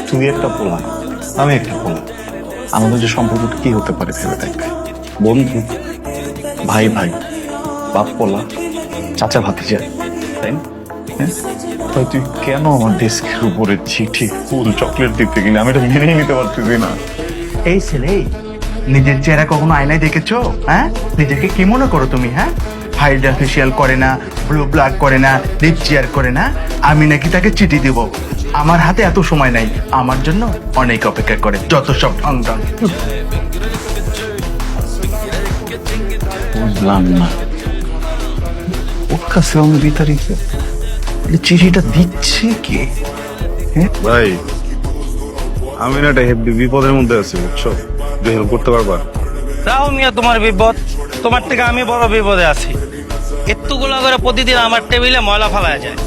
তুই একটা পোলা, আমি একটা পোলা, আমাদের যে সম্পর্কটা কি হতে পারে ভেবে দেখ। বন্ধু, ভাই ভাই, বাপ পোলা, চাচা ভাতিজা, তাই না? হ্যাঁ? ভাই তুই কেন আমার ডেস্কের উপরে চিঠি ফুল চকলেট দিতে গেলি? আমি এটা মেনেই নিতে পারতেছি না। এই ছেলে, নিজের চেহারা কখনো আয়নায় দেখেছো? হ্যাঁ, নিজেকে কি মনে করো তুমি? হ্যাঁ, হাইড্রা ফেসিয়াল করে না, ব্লু ব্লাড করে না, লিপ চেয়ার করে না। আমি নাকি তাকে চিঠি দেব? আমার হাতে এত সময় নাই, আমার জন্য অনেক অপেক্ষা করে, যত সব ঢং ঢং। বুঝলাম না, ওর কাছে আমি বিতাড়িত, চিঠিটা দিচ্ছে কে? ভাই আমি না একটা বিপদের মধ্যে আছি, বুঝছো? হেল্প করতে পারবা? রাও মিয়া, তোমার বিপদ, তোমার থেকে আমি বড় বিপদে আছি। এতগুলো করে প্রতিদিন আমার টেবিলে ময়লা ফালায় যায়।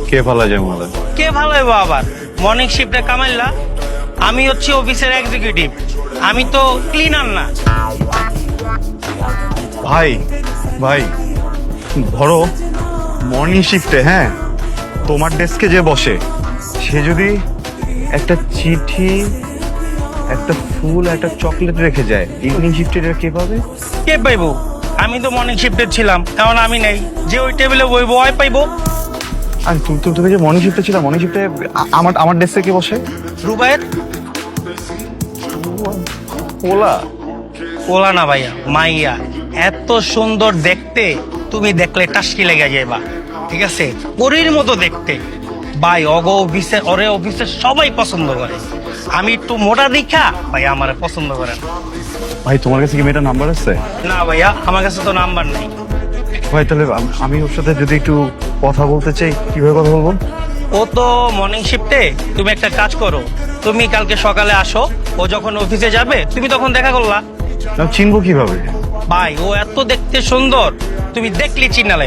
কে ফালা যায় মালা? কে ফালাইবো আবার? মর্নিং শিফটে কামাইলা, আমি হচ্ছি অফিসের এক্সিকিউটিভ, আমি তো ক্লিনার না। ভাই ভাই ধরো মর্নিং শিফটে, হ্যাঁ, তোমার ডেস্কে যে বসে সে যদি একটা চিঠি, একটা ফুল, একটা চকলেট রেখে যায়, ইভিনিং শিফটে কে পাবে? কে পাইবো? আমি তো মর্নিং শিফটে ছিলাম, এখন আমি নেই, যে ওই টেবিলে বইবো ওই পাইবো। আর তুমি যে মর্নিং শিফটে ছিলাম, মর্নিং শিফটে আমার ডেস্কে কে বসে? রুবায়েত। ওলা ওলা না ভাইয়া, মাইয়া। এত সুন্দর দেখতে, তুমি দেখলে টাসকি লেগে যাইবা। ঠিক আছে, পরীর মতো দেখতে। ভাই অগো অফিসে, ওরে অফিসে সবাই পছন্দ করে। আমি একটু মোটা দীক্ষা ভাই আমার পছন্দ করে না। ভাই তোমার কাছে কি মেয়েটার নাম্বার আছে? না ভাইয়া, আমার কাছে তো নাম্বার নেই। ভাই তাহলে আমি ওর সাথে যদি একটু কথা বলতে চাই, কিভাবে কথা বলবো? ও তো মর্নিং শিফটে, তুমি একটা কাজ করো, তুমি কালকে সকালে আসো, ও যখন অফিসে যাবে তুমি তখন দেখা করলা। চিনবো কিভাবে? ভাই ও এত দেখতে সুন্দর, তুমি দেখলে চিনালে।